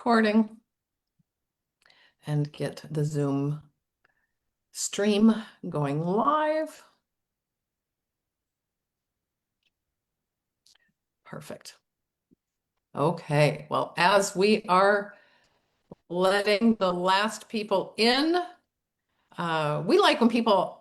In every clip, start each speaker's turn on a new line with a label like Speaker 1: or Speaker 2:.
Speaker 1: recording and get the Zoom stream going live. Perfect. Okay, well, as we are letting the last people in, we like when people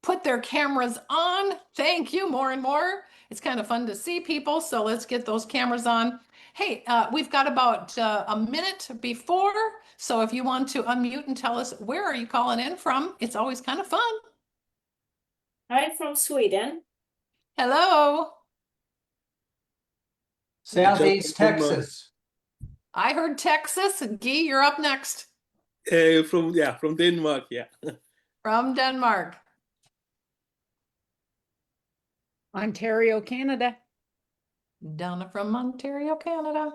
Speaker 1: put their cameras on. Thank you, more and more. It's kind of fun to see people, so let's get those cameras on. Hey, we've got about a minute before, so if you want to unmute and tell us where are you calling in from, it's always kind of fun.
Speaker 2: I'm from Sweden.
Speaker 1: Hello.
Speaker 3: Southeast Texas.
Speaker 1: I heard Texas. Guy, you're up next.
Speaker 4: From Denmark, yeah.
Speaker 1: From Denmark.
Speaker 5: Ontario, Canada.
Speaker 1: Donna from Ontario, Canada.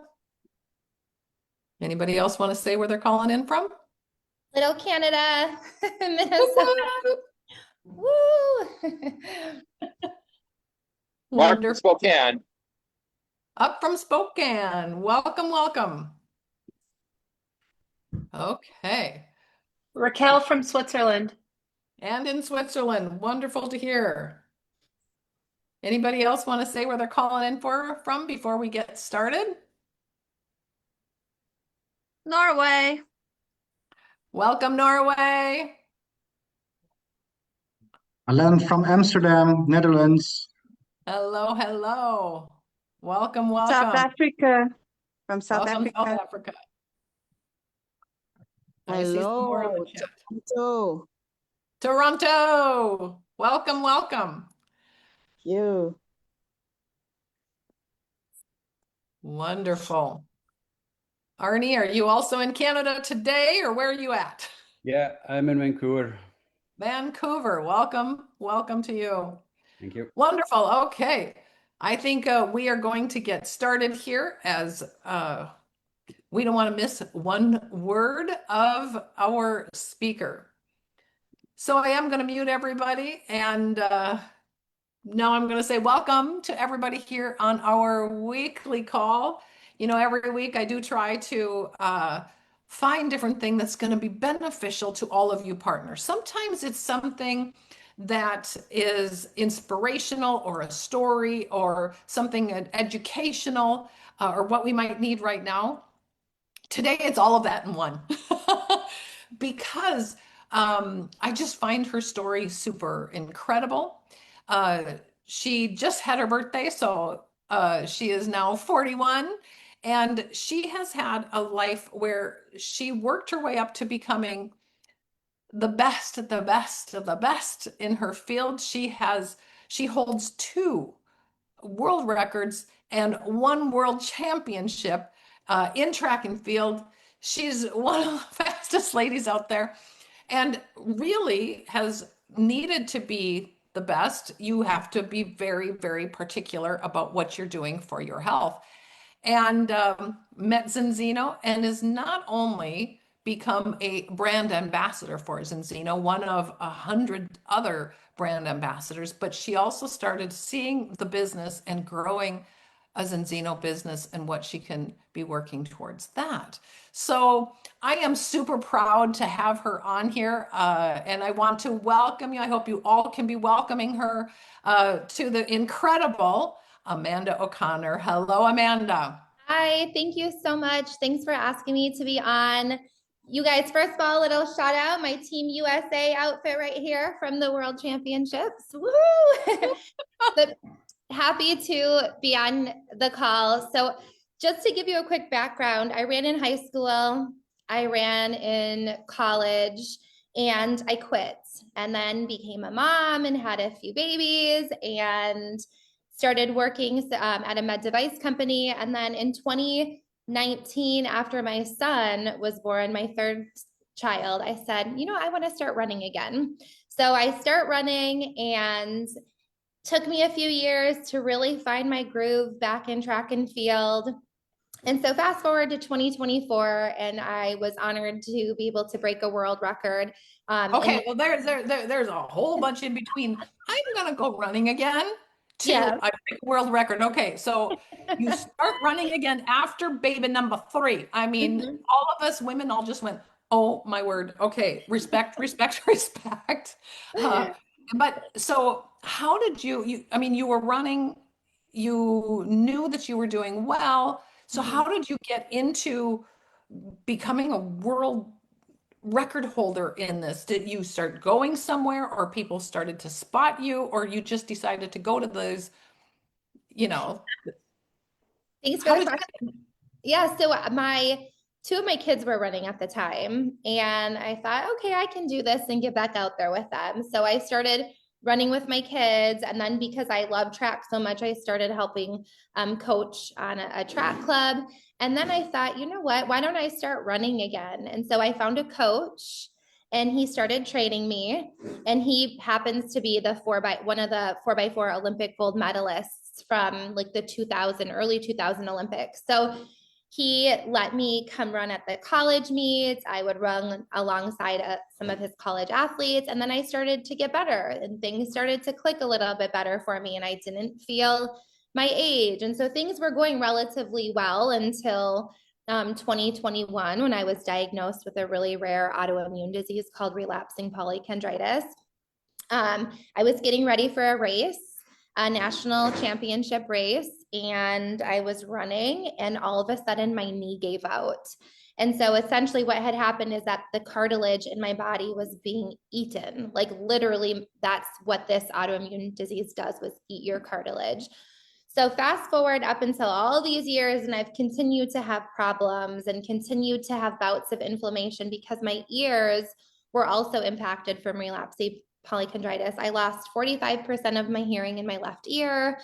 Speaker 1: Anybody else want to say where they're calling in from?
Speaker 6: Little Canada, Minnesota. Woo!
Speaker 7: Mark from Spokane.
Speaker 1: Up from Spokane. Welcome, welcome. Okay.
Speaker 8: Raquel from Switzerland.
Speaker 1: And in Switzerland. Wonderful to hear. Anybody else want to say where they're calling in from before we get started?
Speaker 8: Norway.
Speaker 1: Welcome, Norway.
Speaker 3: Alain from Amsterdam, Netherlands.
Speaker 1: Hello, hello. Welcome, welcome.
Speaker 9: South Africa. From South
Speaker 1: Welcome,
Speaker 9: Africa.
Speaker 1: South Africa. I see some more in
Speaker 9: Hello,
Speaker 1: the chat.
Speaker 9: Toronto.
Speaker 1: Toronto. Welcome, welcome.
Speaker 9: You.
Speaker 1: Wonderful. Arnie, are you also in Canada today, or where are you at?
Speaker 10: Yeah, I'm in Vancouver.
Speaker 1: Vancouver. Welcome. Welcome to you.
Speaker 10: Thank you.
Speaker 1: Wonderful. Okay. I think we are going to get started here as we don't want to miss one word of our speaker. So I am going to mute everybody, and now I'm going to say welcome to everybody here on our weekly call. You know, every week I do try to find different thing that's going to be beneficial to all of you partners. Sometimes it's something that is inspirational or a story or something educational or what we might need right now. Today it's all of that in one because I just find her story super incredible. She just had her birthday, so she is now 41, and she has had a life where she worked her way up to becoming the best of the best of the best in her field. She holds 2 world records and 1 world championship in track and field. She's one of the fastest ladies out there, and really has needed to be the best. You have to be very, very particular about what you're doing for your health. And met Zinzino and is not only become a brand ambassador for Zinzino, one of 100 other brand ambassadors, but she also started seeing the business and growing a Zinzino business and what she can be working towards that. So I am super proud to have her on here, and I want to welcome you. I hope you all can be welcoming her to the incredible Amanda O'Connor. Hello, Amanda.
Speaker 6: Hi, thank you so much. Thanks for asking me to be on. You guys, first of all, a little shout out, my Team USA outfit right here from the World Championships. Woohoo! But happy to be on the call. So just to give you a quick background, I ran in high school, I ran in college, and I quit, and then became a mom and had a few babies and started working at a med device company. And then in 2019, after my son was born, my 3rd child, I said, you know, I want to start running again. So I start running, and took me a few years to really find my groove back in track and field. And so fast forward to 2024, and I was honored to be able to break a world record.
Speaker 1: Okay, well, there's a whole bunch in between. I'm gonna go running again. to
Speaker 6: Yeah.
Speaker 1: a world record. Okay, so you start running again after baby number 3. I mean,
Speaker 6: Mhm.
Speaker 1: all of us women all just went, oh my word. Okay, respect, respect, respect. But so how did I mean, you were running, you knew that you were doing well. So how did you get into becoming a world record holder in this? Did you start going somewhere, or people started to spot you, or you just decided to go to those, you know,
Speaker 6: Thanks for
Speaker 1: how
Speaker 6: the
Speaker 1: did
Speaker 6: question. Yeah, so my two of my kids were running at the time, and I thought, okay, I can do this and get back out there with them. So I started running with my kids, and then because I love track so much, I started helping coach on a track club. And then I thought, you know what? Why don't I start running again? And so I found a coach, and he started training me. And he happens to be one of the 4x4 Olympic gold medalists from like the 2000 early 2000 Olympics. So he let me come run at the college meets. I would run alongside some of his college athletes. And then I started to get better and things started to click a little bit better for me. And I didn't feel my age. And so things were going relatively well until 2021, when I was diagnosed with a really rare autoimmune disease called relapsing polychondritis. I was getting ready for a race, a national championship race, and I was running, and all of a sudden my knee gave out. And so essentially what had happened is that the cartilage in my body was being eaten. Like literally, that's what this autoimmune disease does, was eat your cartilage. So fast forward up until all these years, and I've continued to have problems and continued to have bouts of inflammation because my ears were also impacted from relapsing polychondritis. I lost 45% of my hearing in my left ear.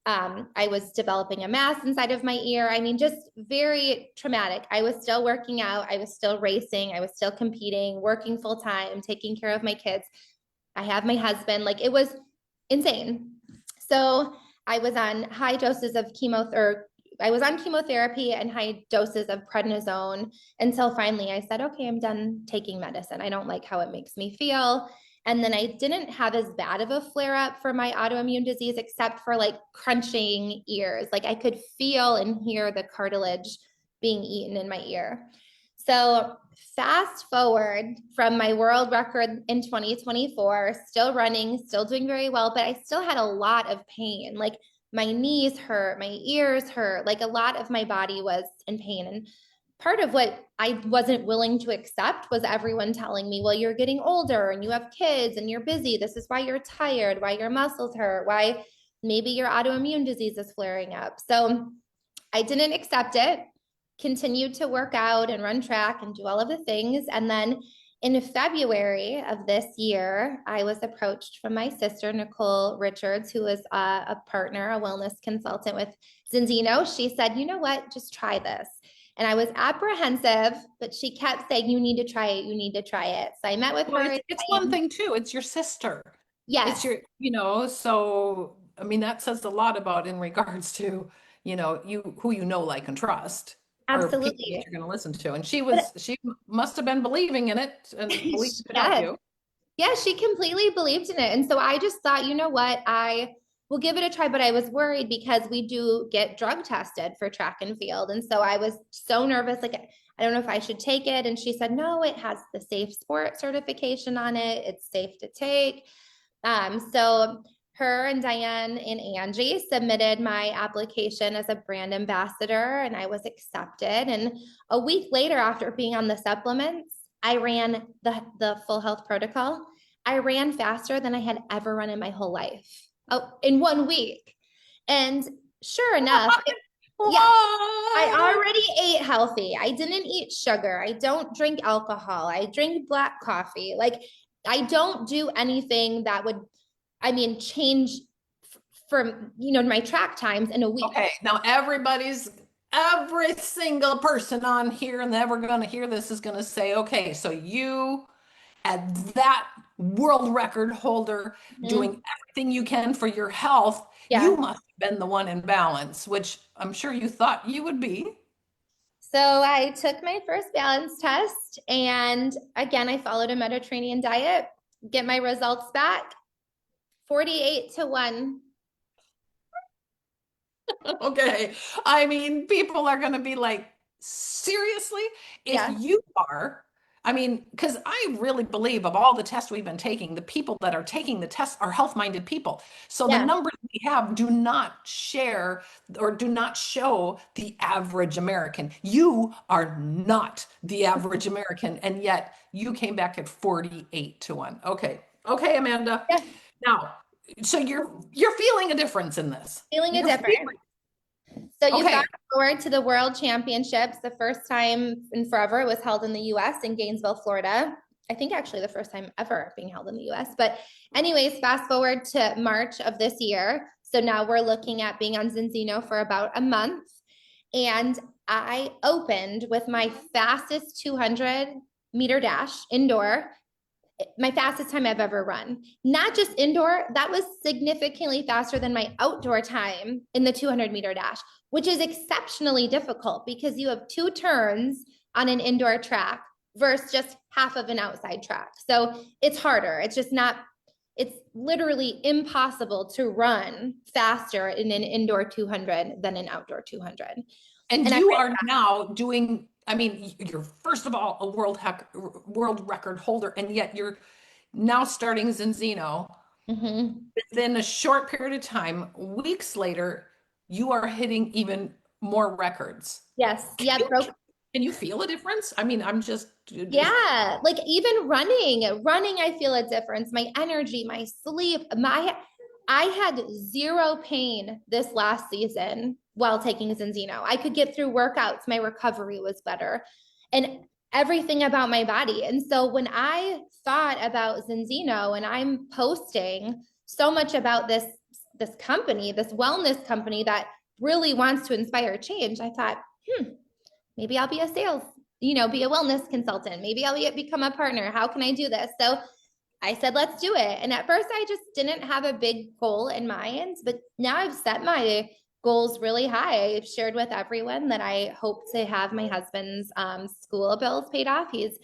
Speaker 6: I was developing a mass inside of my ear. I mean, just very traumatic. I was still working out. I was still racing. I was still competing, working full time, taking care of my kids. I have my husband. Like, it was insane. So I was on high doses of I was on chemotherapy and high doses of prednisone until finally I said, okay, I'm done taking medicine. I don't like how it makes me feel. And then I didn't have as bad of a flare up for my autoimmune disease, except for like crunching ears. Like I could feel and hear the cartilage being eaten in my ear. So fast forward from my world record in 2024, still running, still doing very well, but I still had a lot of pain. Like my knees hurt, my ears hurt, like a lot of my body was in pain. And part of what I wasn't willing to accept was everyone telling me, well, you're getting older and you have kids and you're busy. This is why you're tired, why your muscles hurt, why maybe your autoimmune disease is flaring up. So I didn't accept it, continued to work out and run track and do all of the things. And then in February of this year, I was approached from my sister, Nicole Richards, who is a partner, a wellness consultant with Zinzino. She said, you know what, just try this. And I was apprehensive, but she kept saying, you need to try it. You need to try it. So I met with her.
Speaker 1: It's one thing too. It's your sister.
Speaker 6: Yes.
Speaker 1: It's your, so, I mean, that says a lot about in regards to, who like and trust.
Speaker 6: Absolutely.
Speaker 1: Or people that you're going to listen to. And she must have been believing in it and believed it could help you.
Speaker 6: Yeah, she completely believed in it. And so I just thought, you know what, I will give it a try. But I was worried because we do get drug tested for track and field. And so I was so nervous, like, I don't know if I should take it. And she said, no, it has the safe sport certification on it. It's safe to take. So her and Diane and Angie submitted my application as a brand ambassador, and I was accepted. And a week later, after being on the supplements, I ran the full health protocol. I ran faster than I had ever run in my whole life. Oh, in 1 week. And sure enough, I already ate healthy. I didn't eat sugar. I don't drink alcohol. I drink black coffee. Like I don't do anything that would, change from, my track times in a week.
Speaker 1: Okay, now every single person on here and ever going to hear this is going to say, okay, so you at that world record holder doing everything you can for your health, you must have been the one in balance, which I'm sure you thought you would be.
Speaker 6: So I took my first balance test, and again, I followed a Mediterranean diet, get my results back, 48-1.
Speaker 1: Okay. I mean, people are going to be like, seriously? If
Speaker 6: Yeah.
Speaker 1: you are, I mean, because I really believe of all the tests we've been taking, the people that are taking the tests are health-minded people. So the
Speaker 6: Yeah.
Speaker 1: numbers we have do not share or do not show the average American. You are not the average American, and yet you came back at 48 to 1. Okay. Okay, Amanda.
Speaker 6: Yeah.
Speaker 1: Now, so you're feeling a difference in this.
Speaker 6: Feeling a
Speaker 1: You're
Speaker 6: difference.
Speaker 1: feeling-
Speaker 6: So you
Speaker 1: Okay.
Speaker 6: fast forward to the World Championships. The first time in forever it was held in the US in Gainesville, Florida. I think actually the first time ever being held in the US. But anyways, fast forward to March of this year. So now we're looking at being on Zinzino for about a month. And I opened with my fastest 200-meter dash indoor, my fastest time I've ever run. Not just indoor, that was significantly faster than my outdoor time in the 200-meter dash, which is exceptionally difficult because you have 2 turns on an indoor track versus just half of an outside track. So it's harder. It's just not, it's literally impossible to run faster in an indoor 200 than an outdoor 200.
Speaker 1: And
Speaker 6: And
Speaker 1: you are now doing, I mean, you're first of all a world record holder, and yet you're now starting Zinzino. Within a short period of time, weeks later, you are hitting even more records.
Speaker 6: Yes. Yeah.
Speaker 1: Can you feel a difference? I mean, I'm just.
Speaker 6: Yeah, like even running, I feel a difference. My energy, my sleep, I had 0 pain this last season while taking Zinzino. I could get through workouts. My recovery was better and everything about my body. And so when I thought about Zinzino and I'm posting so much about this company, this wellness company that really wants to inspire change, I thought, maybe I'll be a sales, be a wellness consultant. Maybe I'll become a partner. How can I do this? So I said, let's do it. And at first I just didn't have a big goal in mind, but now I've set my goals really high. I've shared with everyone that I hope to have my husband's school bills paid off. He's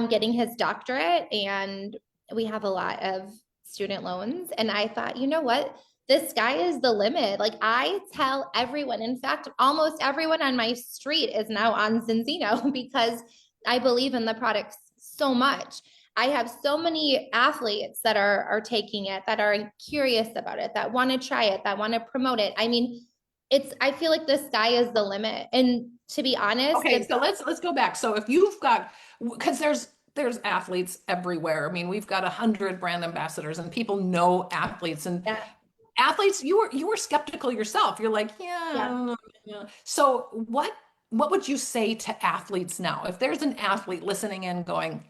Speaker 6: getting his doctorate and we have a lot of student loans. And I thought, you know what? The sky is the limit. Like I tell everyone, in fact, almost everyone on my street is now on Zinzino because I believe in the products so much. I have so many athletes that are taking it, that are curious about it, that want to try it, that want to promote it. I mean, I feel like the sky is the limit. And to be honest,
Speaker 1: okay, so let's go back. So if you've got, because there's athletes everywhere. I mean, we've got 100 brand ambassadors and people know athletes and athletes, you were skeptical yourself. You're like, yeah. So what would you say to athletes now? If there's an athlete listening in going,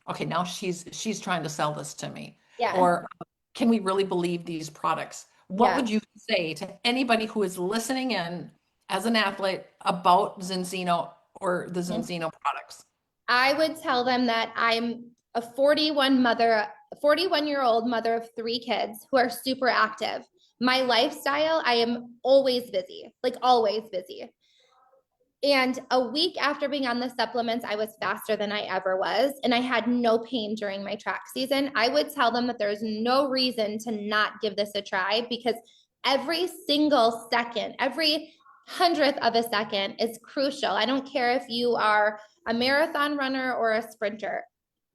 Speaker 1: okay, now she's trying to sell this to me. Or can we really believe these products? What would you say to anybody who is listening in as an athlete about Zinzino or the Zinzino products?
Speaker 6: I would tell them that I'm a 41-year-old mother of 3 kids who are super active. My lifestyle, I am always busy, like always busy. And a week after being on the supplements, I was faster than I ever was. And I had no pain during my track season. I would tell them that there's no reason to not give this a try because every single second, every 100th of a second is crucial. I don't care if you are a marathon runner or a sprinter,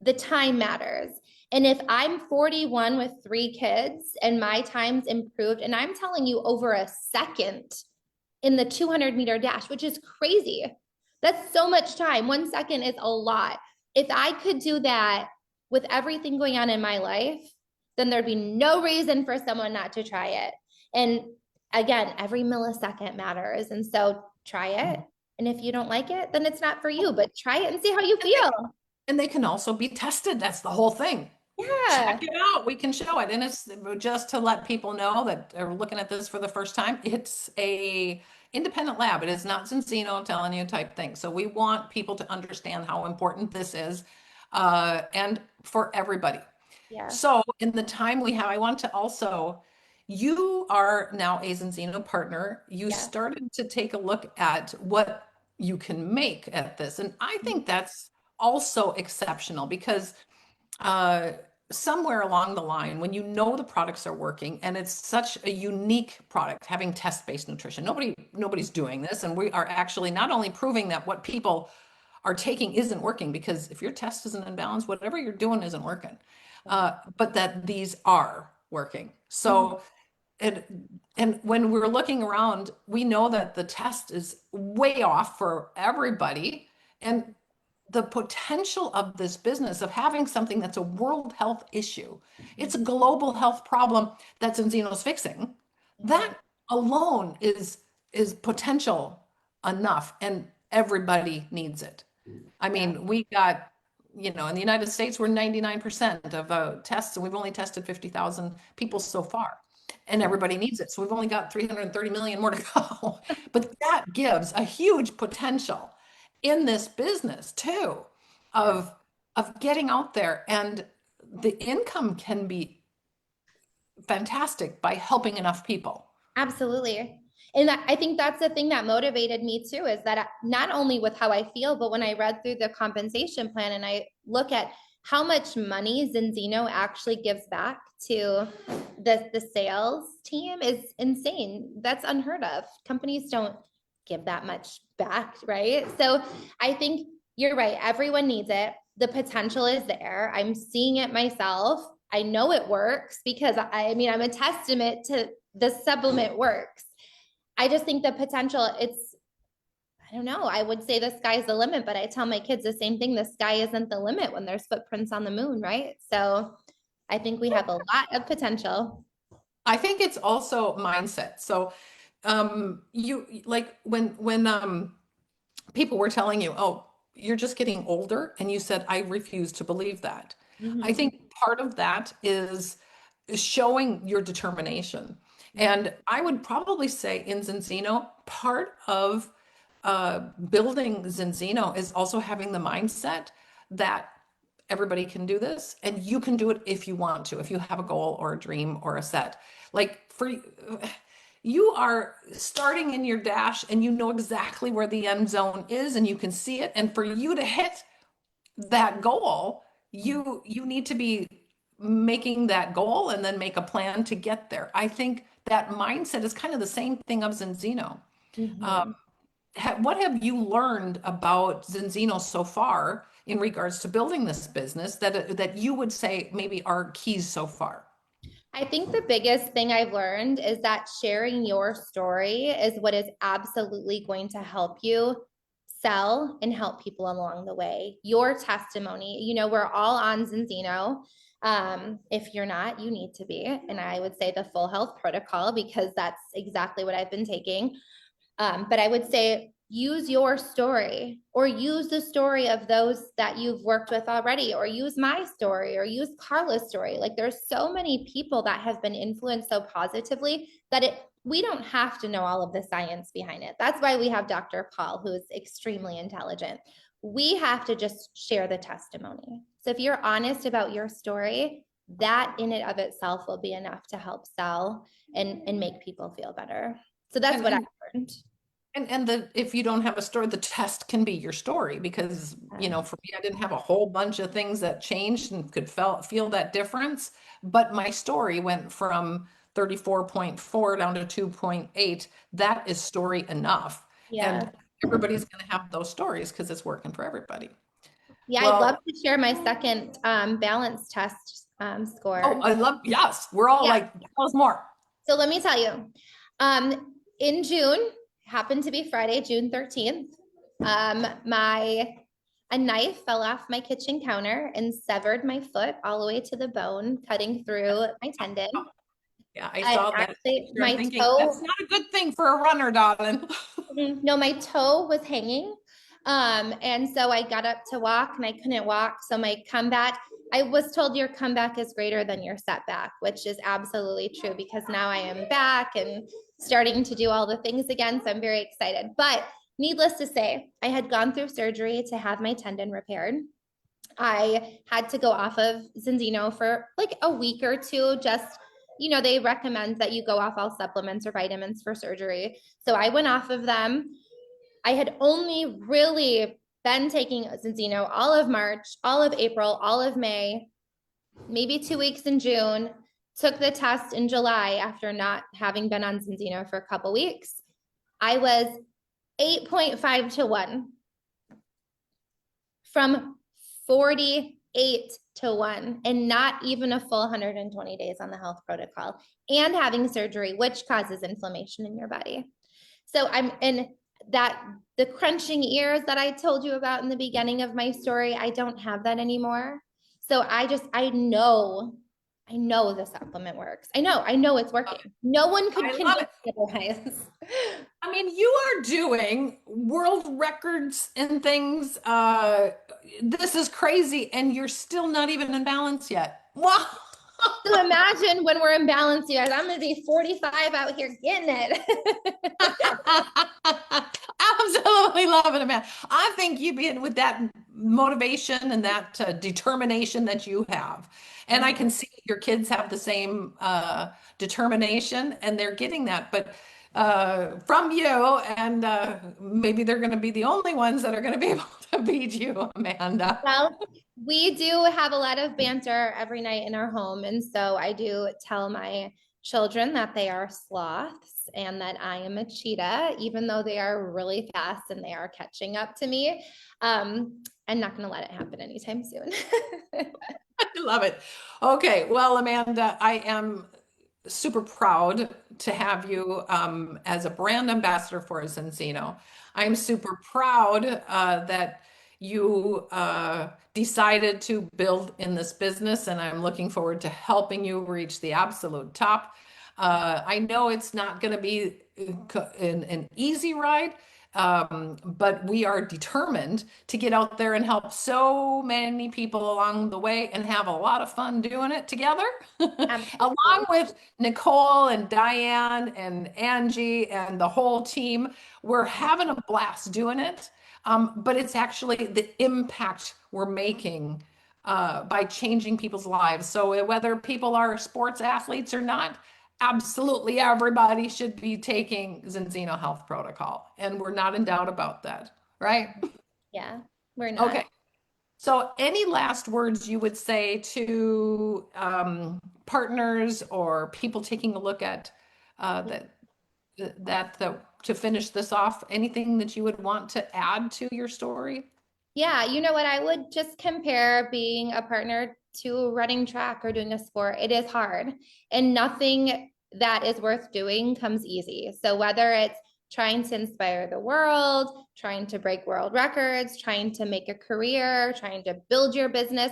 Speaker 6: the time matters. And if I'm 41 with 3 kids and my time's improved, and I'm telling you over a second in the 200-meter dash, which is crazy. That's so much time. 1 second is a lot. If I could do that with everything going on in my life, then there'd be no reason for someone not to try it. And again, every millisecond matters. And so try it. And if you don't like it, then it's not for you, but try it and see how you feel.
Speaker 1: And they can also be tested. That's the whole thing. Check it out. We can show it. And it's just to let people know that are looking at this for the first time. It's a independent lab. It is not Zinzino telling you type thing. So we want people to understand how important this is and for everybody. So in the time we have, I want to also, you are now a Zinzino partner. You started to take a look at what you can make at this. And I think that's also exceptional because somewhere along the line, when you know the products are working and it's such a unique product, having test-based nutrition, nobody's doing this, and we are actually not only proving that what people are taking isn't working, because if your test isn't in balance, whatever you're doing isn't working, but that these are working. So and when we're looking around, we know that the test is way off for everybody. And the potential of this business of having something that's a world health issue, it's a global health problem that Zinzino's fixing. That alone is potential enough, and everybody needs it. I mean, we got, in the United States, we're 99% of tests, and we've only tested 50,000 people so far. And everybody needs it. So we've only got 330 million more to go. But that gives a huge potential in this business too, of getting out there, and the income can be fantastic by helping enough people.
Speaker 6: Absolutely. And I think that's the thing that motivated me too, is that not only with how I feel, but when I read through the compensation plan and I look at how much money Zinzino actually gives back to the sales team is insane. That's unheard of. Companies don't give that much back, right? So I think you're right. Everyone needs it. The potential is there. I'm seeing it myself. I know it works because I'm a testament to the supplement works. I just think the potential, I don't know, I would say the sky's the limit, but I tell my kids the same thing. The sky isn't the limit when there's footprints on the moon, right? So I think we have a lot of potential.
Speaker 1: I think it's also mindset. So you like when people were telling you, oh, you're just getting older, and you said, I refuse to believe that. I think part of that is showing your determination. And I would probably say in Zinzino, part of building Zinzino is also having the mindset that everybody can do this, and you can do it if you want to, if you have a goal or a dream or a set. Like you are starting in your dash and you know exactly where the end zone is and you can see it. And for you to hit that goal, you need to be making that goal and then make a plan to get there. I think that mindset is kind of the same thing of Zinzino. What have you learned about Zinzino so far in regards to building this business that you would say maybe are keys so far?
Speaker 6: I think the biggest thing I've learned is that sharing your story is what is absolutely going to help you sell and help people along the way. Your testimony, we're all on Zinzino. If you're not, you need to be. And I would say the full health protocol, because that's exactly what I've been taking. But I would say use your story, or use the story of those that you've worked with already, or use my story, or use Carla's story. Like, there's so many people that have been influenced so positively that we don't have to know all of the science behind it. That's why we have Dr. Paul, who is extremely intelligent. We have to just share the testimony. So if you're honest about your story, that in and of itself will be enough to help sell and make people feel better. So that's what I've learned.
Speaker 1: And if you don't have a story, the test can be your story, because, for me, I didn't have a whole bunch of things that changed and could feel that difference. But my story went from 34.4 down to 2.8. That is story enough.
Speaker 6: Yeah.
Speaker 1: And everybody's going to have those stories because it's working for everybody.
Speaker 6: Yeah,
Speaker 1: Well,
Speaker 6: I'd love to share my second balance test score.
Speaker 1: Oh, yes. We're all like, tell us more.
Speaker 6: So let me tell you, in June, happened to be Friday, June 13th, a knife fell off my kitchen counter and severed my foot all the way to the bone, cutting through my tendon.
Speaker 1: Yeah, I saw that.
Speaker 6: Actually,
Speaker 1: I'm thinking, that's not a good thing for a runner, darling.
Speaker 6: No, my toe was hanging. And so I got up to walk and I couldn't walk. So my comeback, I was told your comeback is greater than your setback, which is absolutely true, because now I am back and starting to do all the things again. So I'm very excited. But needless to say, I had gone through surgery to have my tendon repaired. I had to go off of Zinzino for like a week or two. Just, they recommend that you go off all supplements or vitamins for surgery. So I went off of them. I had only really been taking Zinzino all of March, all of April, all of May. maybe 2 weeks in June, took the test in July after not having been on Zinzino for a couple weeks. I was 8.5 to 1 from 48 to 1 and not even a full 120 days on the health protocol and having surgery, which causes inflammation in your body. So I'm in that the crunching ears that I told you about in the beginning of my story, I don't have that anymore. So I know the supplement works. I know it's working. No one could
Speaker 1: I love
Speaker 6: convince
Speaker 1: it.
Speaker 6: me otherwise.
Speaker 1: I mean, you are doing world records and things. This is crazy, and you're still not even in balance yet. Wow.
Speaker 6: So imagine when we're in balance, you guys. I'm gonna be 45 out here getting it.
Speaker 1: Absolutely love it, man. I think you being with that motivation and that determination that you have. And I can see your kids have the same determination and they're getting that. But from you, and maybe they're going to be the only ones that are going to be able to beat you, Amanda.
Speaker 6: Well, we do have a lot of banter every night in our home. And so I do tell my children that they are sloths and that I am a cheetah, even though they are really fast and they are catching up to me. I'm not going to let it happen anytime soon.
Speaker 1: I love it. Okay, well, Amanda, I am super proud to have you as a brand ambassador for Zinzino. I'm super proud that you decided to build in this business, and I'm looking forward to helping you reach the absolute top. I know it's not going to be an easy ride, but we are determined to get out there and help so many people along the way and have a lot of fun doing it together. Along with Nicole and Diane and Angie and the whole team, we're having a blast doing it. But it's actually the impact we're making by changing people's lives. So whether people are sports athletes or not, absolutely everybody should be taking Zinzino Health Protocol. And we're not in doubt about that, right?
Speaker 6: Yeah, we're not.
Speaker 1: Okay. So any last words you would say to partners or people taking a look at that to finish this off? Anything that you would want to add to your story?
Speaker 6: Yeah, you know what? I would just compare being a partner to running track or doing a sport. It is hard, and nothing that is worth doing comes easy. So whether it's trying to inspire the world, trying to break world records, trying to make a career, trying to build your business,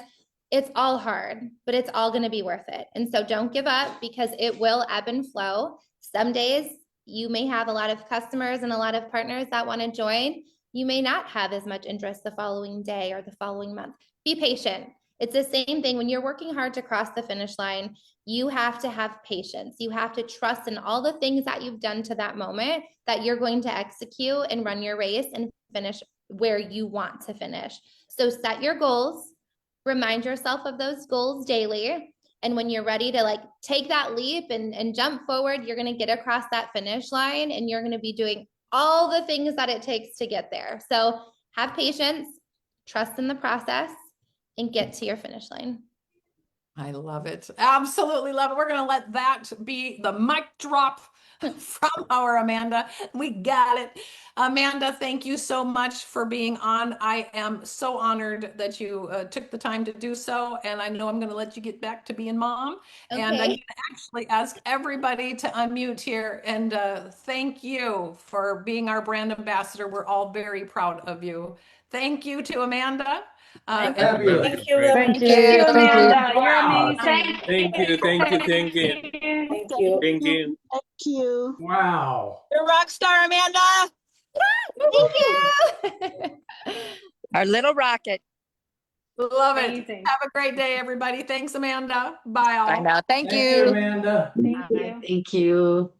Speaker 6: it's all hard, but it's all going to be worth it. And so don't give up because it will ebb and flow. Some days you may have a lot of customers and a lot of partners that want to join. You may not have as much interest the following day or the following month. Be patient. It's the same thing when you're working hard to cross the finish line. You have to have patience. You have to trust in all the things that you've done to that moment that you're going to execute and run your race and finish where you want to finish. So set your goals, remind yourself of those goals daily. And when you're ready to take that leap and jump forward, you're going to get across that finish line and you're going to be doing all the things that it takes to get there. So have patience, trust in the process, and get to your finish line.
Speaker 1: I love it. Absolutely love it. We're going to let that be the mic drop from our Amanda. We got it. Amanda, thank you so much for being on. I am so honored that you took the time to do so. And I know I'm going to let you get back to being mom.
Speaker 6: Okay.
Speaker 1: And I'm going to actually ask everybody to unmute here. And thank you for being our brand ambassador. We're all very proud of you. Thank you to Amanda.
Speaker 2: Thank
Speaker 1: And
Speaker 2: you.
Speaker 4: Thank
Speaker 2: Thank you.
Speaker 5: Thank you.
Speaker 2: Thank you,
Speaker 5: Thank you.
Speaker 2: Amanda. You're
Speaker 3: Wow.
Speaker 2: amazing.
Speaker 4: Thank you. Thank you. Thank you.
Speaker 2: Thank you.
Speaker 4: Thank you.
Speaker 9: Thank you.
Speaker 3: Wow.
Speaker 8: You're a rock star, Amanda.
Speaker 6: Thank you.
Speaker 8: Our little rocket.
Speaker 1: love it.
Speaker 2: Amazing.
Speaker 1: Have a great day, everybody. Thanks, Amanda. Bye all.
Speaker 8: I know. Thank
Speaker 3: Thank you,
Speaker 8: you.
Speaker 3: Amanda.
Speaker 2: Thank you.
Speaker 9: Thank you.